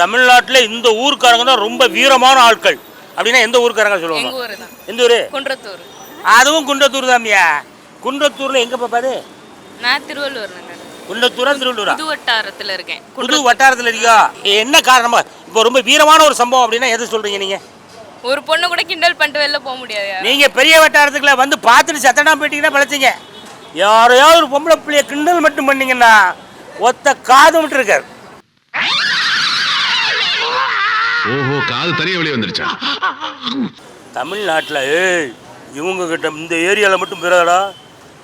தமிழ்நாட்டில் இந்த ஊருக்காரங்க தான் ரொம்ப வீரமான ஆட்கள் அப்படின்னா எந்த ஊருக்காரங்க சொல்லுவாங்க? எந்த ஊர்? குன்றத்தூர். அதுவும் குன்றத்தூர் தான்யா. குன்றத்தூர்ல எங்க பாப்பாரு? நான் திருவள்ளூர். குன்றத்தூரா திருவள்ளூரா? புது வட்டாரத்தில் இருக்கேன். புது வட்டாரத்தில் இருக்கியா? என்ன காரணமா இப்போ ரொம்ப வீரமான ஒரு சம்பவம் அப்படின்னா எது சொல்றீங்க நீங்க? ஒரு பொண்ணு கூட கிண்டல் பண்ணிட்டு வெளில போக முடியாது. நீங்க பெரிய வட்டாரத்துக்குள்ள வந்து பார்த்துட்டு சத்தனா போயிட்டீங்கன்னா பழச்சிங்க. யாரையாவது ஒரு பொம்பளை பிள்ளைய கிண்டல் மட்டும் பண்ணீங்கன்னா ஒத்த காது விட்டு இருக்காரு. ஓஹோ, காது தனியா வெளியே வந்துருச்சா? தமிழ்நாட்டில் இவங்க கிட்ட இந்த ஏரியாவில் மட்டும் பிறடா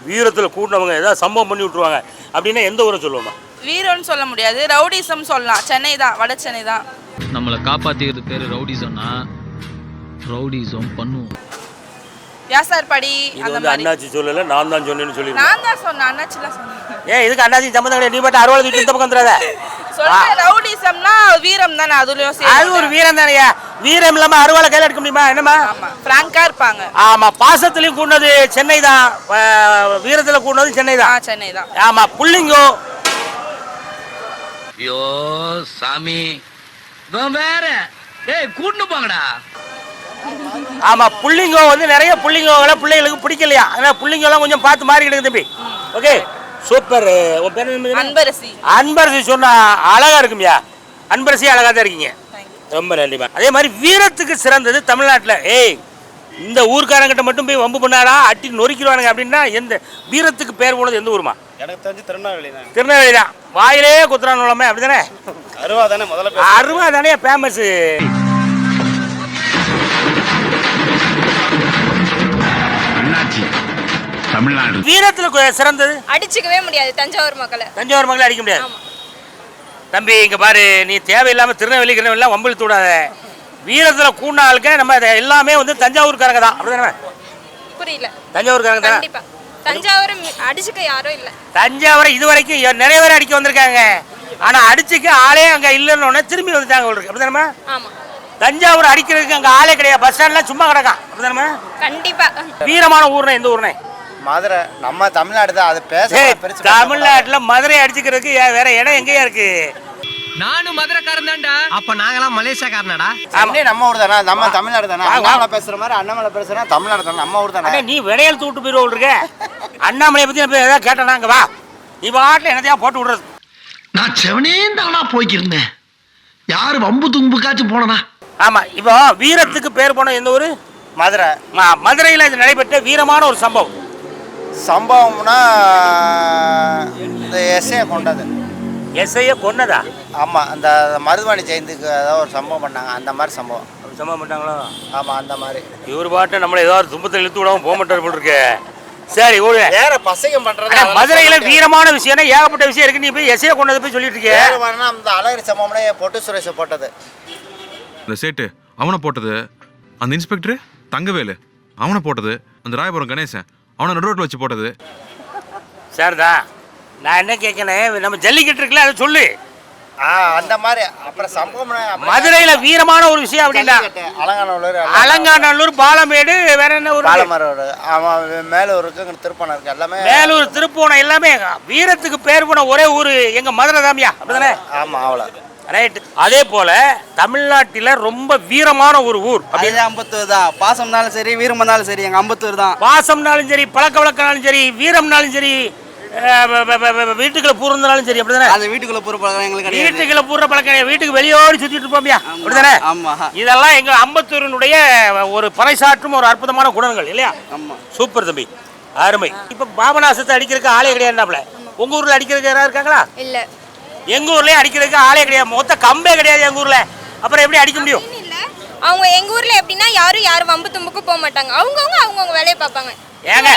வீரத்தில் கூட்டினவங்க ஏதாவது சம்பவம் பண்ணி விட்ருவாங்க அப்படின்னா எந்த ஊரை சொல்லுவோமா? வீரம்னு சொல்ல முடியாது, ரவுடிசம் சொல்லலாம். சென்னை தான், வட சென்னை தான். நம்மளை காப்பாற்றிக்கிறது பேர் ரவுடிசம்னா ரவுடிசம் பண்ணுவோம். வியாசார்பாடி அந்த மாதிரி அண்ணாச்சி சொல்லல, நான் தான் சொன்னேன்னு சொல்லி. நான் தான் சொன்னேன், அண்ணாச்சிலாம் சொன்னேன். இதுக்கு அண்ணாச்சி சம்பந்தம் கிடையாது. நீ மட்டும் அறுவாள் தூக்கி இந்த பக்கம் வந்துடாத. சொல்றேன், ரவுடிசம்னா வீரம் தானே, அதுலயும் அது ஒரு வீரம் தானேயா. வீரம் இல்லாம அறுவாளை கையில் எடுக்க முடியுமா? என்னமா? ஆமா, பிராங்கா இருப்பாங்க. ஆமா, பாசத்திலையும் கூடது சென்னை தான், வீரத்தில் கூடது சென்னை தான். சென்னை தான். ஆமா, புள்ளிங்கோ. ஐயோ சாமி, வேற கூட்டு போங்கடா. ஆமா, புள்ளிங்கோ வந்து நிறைய புள்ளிங்கோகளை பிள்ளைகளுக்கு பிடிக்கலையா, அதனால புள்ளிங்கோலாம் கொஞ்சம் பார்த்து மாறிக்கிடுங்க தம்பி. Okay, super. உன் பேர் என்ன? அன்பரசி. அன்பரசி சொன்னா அழகா இருக்குமியா. அன்பரசி அழகா தான் இருக்கீங்க. ரொம்ப நன்றிமா. அதே மாதிரி வீரத்துக்கு சிறந்தது தமிழ்நாட்டில் இந்த ஊர்க்காரங்கிட்ட மட்டும் போய் வம்பு பண்ணாடா அட்டி நொறுக்கிடுவானுங்க அப்படின்னா எந்த வீரத்துக்கு பேர் போனது எந்த ஊருமா? எனக்கு தெரிஞ்சு திருநெல்வேலி தான். திருநெல்வேலி தான். வாயிலே குத்துறானுமே அப்படிதானே? அருவா தானே முதல்ல. அருவா தானே ஃபேமஸ். தமிழ்நாடு வீரத்துல சிறந்தது அடிச்சுக்கவே முடியாது தஞ்சாவூர் மக்களை. தஞ்சாவூர் மக்களை அடிக்க முடியாது. தம்பி இங்க பாரு, நீ தேவையில்லாம திருநெல்வேலி வம்பிழுத்து விடாத. வீரத்துல கூண்ட ஆளுக்க நம்ம எல்லாமே வந்து தஞ்சாவூர்காரங்க தான் அப்படிதானே? புரியல. தஞ்சாவூர்காரங்க தான். கண்டிப்பா தஞ்சாவூர் அடிச்சுக்க யாரும் இல்ல. தஞ்சாவூரை இது வரைக்கும் நிறைய பேர் அடிக்க வந்திருக்காங்க. ஆனா அடிச்சுக்க ஆளே அங்க இல்லைன்னு திரும்பி வந்துட்டாங்க அப்படிதானே? ஆமா, தஞ்சாவூர் அடிக்கிறதுக்கு அங்க ஆளே கிடையாது. பஸ் ஸ்டாண்ட்ல சும்மா கிடக்கான் அப்படிதானே? கண்டிப்பா. வீரமான ஊர்னா எந்த ஊர்னே? மதுரை. நம்ம தமிழ்நாடு தான். அது பேச தமிழ்நாட்டுல மதுரை அடிச்சுக்கிறதுக்கு வேற இடம் எங்கேயா இருக்கு? நானும் மதுரைக்காரன் தான்டா. அப்ப நாங்களாம் மலேசியாக்காரனடா. சென்னை நம்ம ஊர் தானே, நம்ம தமிழ்நாடு தானே. அண்ணாமலை பேசுற மாதிரி அண்ணாமலை பேசுறா தமிழ்நாடு தானே, நம்ம ஊர் தானே. நீ விடையல் தூட்டு போயிருவோம் இருக்க. அண்ணாமலையை பத்தி ஏதாவது கேட்டா அங்க வா, நீ பாட்டில் என்னத்தையா போட்டு விடுறது. நான் செவனேந்தானா போய்க்கிருந்தேன். யாரு வம்பு தும்புக்காச்சும் போனா? ஆமா, இப்போ வீரத்துக்கு பேர் போன எந்த ஊரு? மதுரை. மதுரையில் இது நடைபெற்ற வீரமான ஒரு சம்பவம்னா இந்த எஸ்ஐயை கொண்டது. எஸ்ஐயை கொன்னதா? ஆமா, அந்த மருதுவாணி ஜெயந்திக்கு ஏதாவது ஒரு சம்பவம் பண்ணாங்க, அந்த மாதிரி சம்பவம். சம்பவம் பண்ணாங்களோ? ஆமா, அந்த மாதிரி. இவர் பாட்டு நம்மள ஏதாவது துன்பத்தை இழுத்து விடாம போக மாட்டார் போல் இருக்கு. சரி, ஓடு. வேற பசங்க பண்றது. மதுரையில வீரமான விஷயம்னா ஏகப்பட்ட விஷயம் இருக்கு. நீ போய் எஸ்ஐயை கொண்டதை போய் சொல்லிட்டு இருக்கே. அந்த அழகிரி சம்பவம்னா பொட்டு சுரேஷ் போட்டது. இந்த சேட்டு அவனை போட்டது, அந்த இன்ஸ்பெக்டர் தங்கவேலு அவனை போட்டது, அந்த ராயபுரம் கணேசன் அவனை நடுரோட்டில் வச்சு போட்டது. சரிதா, நான் என்ன கேட்கணும், நம்ம ஜல்லிக்கட்டு இருக்குல்ல அதை சொல்லு. அந்த மாதிரி. அப்புறம் சம்பவம் மதுரையில வீரமான ஒரு விஷயம் அப்படின்னா அலங்காநல்லூர், பாலமேடு, வேற என்ன ஒரு பாலமரோடு, மேலூருக்கு, திருப்பணம் இருக்கு, எல்லாமே மேலூர், திருப்போணம் எல்லாமே வீரத்துக்கு பேர் போன ஒரே ஊரு எங்க மதுரை தாமியா அப்படிதானே? ஆமா, அவ்வளோ ரைட். அதே போல தமிழ்நாட்டில ரொம்ப வீரமான ஒரு ஊர் அப்படியே அம்பத்தூர் தான். பாசம்னாலும் சரி, வீரம்னாலும் சரி, எங்க அம்பத்தூர் தான். பாசம்னாலும் சரி, பழக்க வழக்கம்னாலும் சரி, வீரம்னாலும் சரி, வீட்டுக்குள்ள பூர்ந்தாலும் சரி அப்படிதானே? அந்த வீட்டுக்குள்ள பூர பழக்கம் எங்களுக்கு கிடையாது. வீட்டுக்குள்ள பூர்ற பழக்கம் வீட்டுக்கு வெளியோடு சுத்திட்டு இருப்போம்யா அப்படிதானே? ஆமா, இதெல்லாம் எங்க அம்பத்தூரினுடைய ஒரு பறைசாற்றும் ஒரு அற்புதமான குணங்கள் இல்லையா? ஆமா, சூப்பர் தம்பி, அருமை. இப்ப பாபநாசத்தை அடிக்கிறதுக்கு ஆளே கிடையாதுனாப்ல. உங்க ஊர்ல அடிக்கிறதுக்கு யாராவது இருக்காங்களா? இல்ல. எங்க ஊர்லயே அடிக்கிறதுக்கு ஆளே கிடையாது, மொத்த கம்பே கிடையாது எங்க ஊர்ல. அப்புறம் எப்படி அடிக்க முடியும்? அவங்க எங்க ஊர்ல எப்படின்னா யாரும் வம்பு தும்புக்கு போக மாட்டாங்க. அவங்கவுங்க வேலையை பார்ப்பாங்க. ஏங்க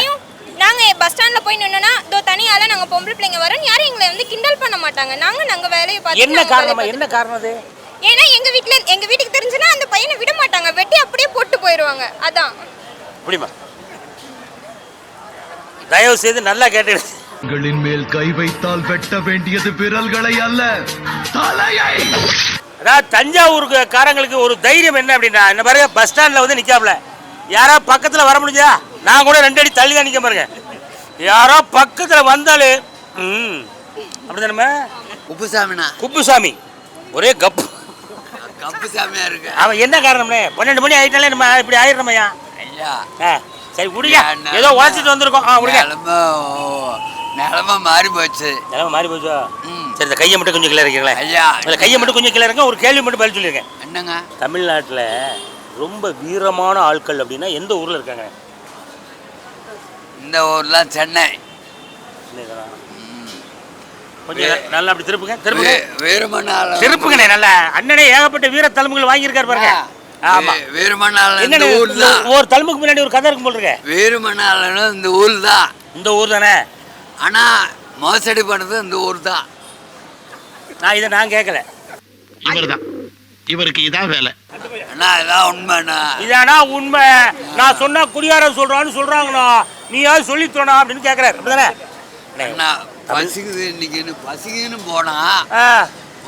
நாங்க பஸ் ஸ்டாண்ட்ல போய் நின்னோம்னா தனியால நாங்க பொம்பளை பிள்ளைங்க வரோம், யாரும் எங்களை வந்து கிண்டல் பண்ண மாட்டாங்க. நாங்க வேலையை பார்த்து. என்ன காரணம் அது? ஏன்னா எங்க வீட்டுக்கு தெரிஞ்சுனா அந்த பையனை விட மாட்டாங்க, வெட்டி அப்படியே போட்டு போயிடுவாங்க. அதான். அப்படிமா? தயவு செய்து நல்லா கேட்டு. மேல் கை வைத்தால் வெட்ட வேண்டியது விரல்களை அல்ல, தலையை. அதாவது தஞ்சாவூருக்கு காரங்களுக்கு ஒரு தைரியம் என்ன அப்படின்னா, இந்த பாருங்க பஸ் ஸ்டாண்ட்ல வந்து நிக்காப்ல, யாரோ பக்கத்துல வர முடிஞ்சா நான் கூட 2 அடி தள்ளி தான் நிக்க பாருங்க. யாரோ பக்கத்துல வந்தாலே அப்படிதானே? குப்புசாமினா குப்புசாமி ஒரே கப்பு அப்புசாமியா இருக்கு. அவன் என்ன காரணம்னே 12 மணி ஆயிட்டாலே நம்ம இப்படி ஆயிடுறோமையா? ஐயா சரி விடுங்க, ஏதோ உழைச்சிட்டு வந்திருக்கோம். விடுங்க, நிலமை மாறி போச்சு. நிலமை மாறி போச்சோ? சரி, இந்த கையை மட்டும் கொஞ்சம் கிளற இருக்கீங்களா? ஐயா கையை மட்டும் கொஞ்சம் கிளற இருக்க. ஒரு கேள்வி மட்டும் பதில் சொல்லியிருக்கேன். என்னங்க? தமிழ்நாட்டில் ரொம்ப வீரமான ஆட்கள் அப்படின்னா எந்த ஊரில் இருக்காங்க? இந்த ஊர்லாம் சென்னை. கொஞ்சம் நல்லா அப்படி திருப்புங்க, திருப்புங்க, வீரமண்ணால திருப்புங்கண்ணே. நல்லா அண்ணனே ஏகப்பட்ட வீர தழும்புகள் வாங்கியிருக்காரு பாருங்க. ஆமா, வீரமண்ணால என்ன ஊர் தான். ஒரு தழும்புக்கு முன்னாடி ஒரு கதை இருக்கும் போல் இருக்கு. வீரமண்ணாலன்னு இந்த ஊர் தான். இந்த ஊர் தானே? ஆனா மோசடி பண்ணது இந்த ஊர் தான். நான் கேட்கல. இவர்தான், இவருக்கு இதான் வேலை. அண்ணா இதான் உண்மைண்ணா. இதானா உண்மை? நான் சொன்னா குடியாரம் சொல்றாங்கண்ணா, நீயாவது சொல்லித்தோனா அப்படின்னு கேட்கறாரு. அப்படிதானே? அண்ணா பசிக்குது இன்னைக்குன்னு பசிக்குன்னு போனா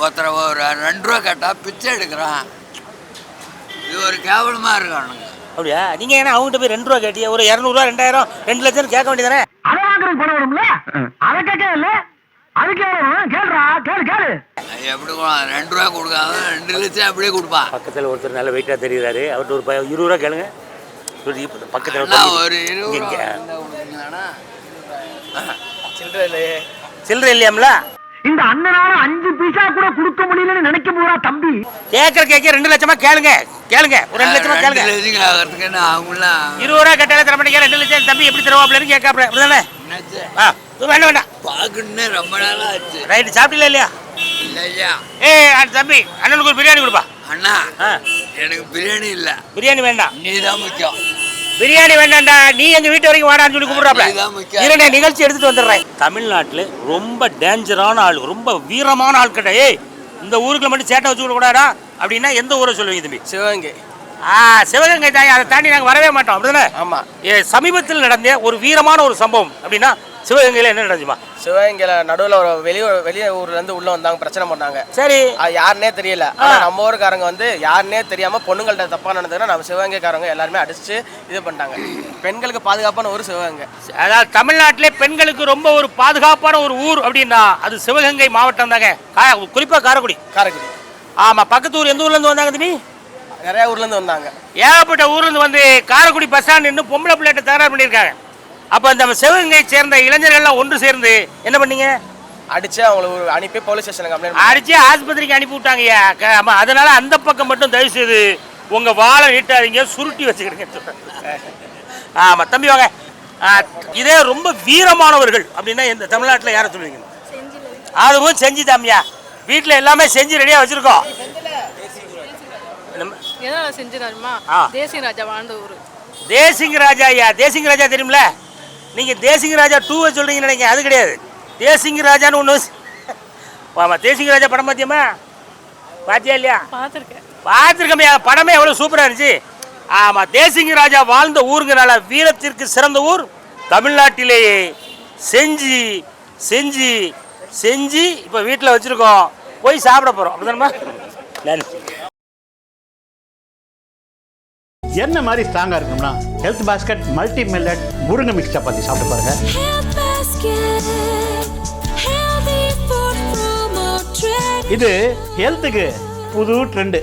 ஒருத்தர ஒரு 2 ரூபா கேட்டா பிச்சை எடுக்கிறான். இது ஒரு கேவலமா இருக்கானுங்க. அப்படியா? நீங்க ஏன்னா அவங்ககிட்ட போய் 2 ரூபா கேட்டிய? ஒரு 200 ரூபா 2000 2 லட்சம் கேட்க வேண்டியதானே? அதை வாங்குறது பணம் வரும்ல, அதை கேட்க இல்ல, அதுக்கு கேளுடா, கேளு. எப்படி 2 ரூபா கொடுக்காம 2 லட்சம் அப்படியே கொடுப்பான். பக்கத்தில் ஒருத்தர் நல்ல வெயிட்டா தெரியுறாரு, அவர்கிட்ட ஒரு 20 ரூபா கேளுங்க. பக்கத்தில் ஒரு 20 ரூபா சில்லறை இல்லையாம்ல? இந்த அண்ணனால 5 பைசா கூட கொடுக்க முடியலன்னு நினைக்க போறா தம்பி. கேட்க 2 லட்சமா கேளுங்க. ஒரு 2 லட்சமா கேளுங்க. 2 லட்சம் ஆகிறதுக்கு என்ன ஆகும்லாம். 20 ரூபா கேட்டாலே தர மாட்டேங்க. 2 லட்சம் தம்பி எப்படி தருவாப்லன்னு கேட்காப்ல. அப்படிதானே? வேண்டாம் பாக்குன்னு ரொம்ப நாளா ஆச்சு. ரைட்டு, சாப்பிட்டீங்களா இல்லையா? இல்லையா தம்பி அண்ணனுக்கு ஒரு பிரியாணி கொடுப்பா. அண்ணா எனக்கு பிரியாணி இல்ல. பிரியாணி வேண்டாம், நீதான் முக்கியம். பிரியாணி வேண்டாம்டா, நீ எங்க வீட்டு வரைக்கும் வாடான்னு சொல்லி கூப்பிடுறாப்ல. நீதான் முக்கியம். இருங்க, நிகழ்ச்சி எடுத்துட்டு வந்துடுறேன். தமிழ்நாட்டுல ரொம்ப டேஞ்சரான ஆள், ரொம்ப வீரமான ஆள் கிட்ட இந்த ஊருக்குள்ள மட்டும் சேட்டை வச்சு கூடாதா அப்படின்னா எந்த ஊரை சொல்லுவீங்க தம்பி? சிவகங்கை. சிவகங்கை தாய். அதை தாண்டி நாங்கள் வரவே மாட்டோம். அப்படிதானே? ஆமா. சமீபத்தில் நடந்த ஒரு வீரமான ஒரு சம்பவம் அப்படின்னா சிவகங்கையில் என்ன நடந்துச்சுமா? சிவகங்கையில நடுவில் ஒரு வெளிய ஊர்ல இருந்து உள்ள வந்தாங்க, பிரச்சனை பண்ணாங்க. சரி, அது யாருன்னே தெரியல. ஆனா நம்ம ஊருக்காரங்க வந்து யாருன்னே தெரியாம பொண்ணுங்கள்ட்ட தப்பா நடந்ததுன்னா நம்ம சிவகங்கைக்காரங்க எல்லாருமே அடிச்சு இது பண்ணிட்டாங்க. பெண்களுக்கு பாதுகாப்பான ஊர் சிவகங்கை. அதாவது தமிழ்நாட்டிலே பெண்களுக்கு ரொம்ப ஒரு பாதுகாப்பான ஒரு ஊர் அப்படின்னா அது சிவகங்கை மாவட்டம் தாங்க. குறிப்பா காரைக்குடி. ஆமா, பக்கத்து ஊர் எந்த ஊர்ல இருந்து வந்தாங்க தம்பி? நிறைய ஊர்ல இருந்து வந்தாங்க. ஏகப்பட்ட ஊர்ல இருந்து வந்து காரைக்குடி பஸ் ஸ்டாண்ட் இன்னும் பொம்பளை பிள்ளைகிட்ட தகராறு பண்ணியிருக்காங்க. அப்ப நம்ம சிவகங்கை சேர்ந்த இளைஞர்கள்லாம் ஒன்று சேர்ந்து என்ன பண்ணீங்க? அடிச்சு அவங்களை அனுப்பி போலீஸ் ஸ்டேஷனுக்கு கம்ப்ளைண்ட் அடிச்சு ஆஸ்பத்திரிக்கு அனுப்பி விட்டாங்கய்யா. அதனால அந்த பக்கம் மட்டும் தயவு செய்து உங்க வாழை நீட்டாதீங்க, சுருட்டி வச்சுக்கிடுங்க. ஆமா தம்பி வாங்க. இதே ரொம்ப வீரமானவர்கள் அப்படின்னா இந்த தமிழ்நாட்டில் யாரை சொல்லுவீங்க? அதுவும் செஞ்சு தாமியா. வீட்டில் எல்லாமே செஞ்சு ரெடியாக வச்சிருக்கோம். தேசிங் ராஜா. ஐயா தேசிங் ராஜா தெரியுமில? நீங்க தேசிங் ராஜா 2 சொல்றீங்கன்னு நினைக்கிறேன். அது கிடையாது, தேசிங் ராஜான்னு ஒன்று. ஆமா, தேசிங் ராஜா படம் பார்த்தியமா? பார்த்தியா இல்லையா? பார்த்துருக்கமையா. படமே எவ்வளோ சூப்பராக இருந்துச்சு. ஆமா, தேசிங் ராஜா வாழ்ந்த ஊருங்கனால வீரத்திற்கு சிறந்த ஊர் தமிழ்நாட்டிலேயே செஞ்சு செஞ்சு செஞ்சு இப்போ வீட்டில் வச்சிருக்கோம், போய் சாப்பிட போகிறோம். அப்படிதானமா? நன்றி. என்ன மாதிரி ஸ்ட்ராங்கா இருக்கும்னா ஹெல்த் பாஸ்கெட் மல்டி மில்லட் முருங்கை மிக்ஸ் சப்பாத்தி சாப்பிட்டு பாருங்க. இது ஹெல்த்துக்கு புது ட்ரெண்டு.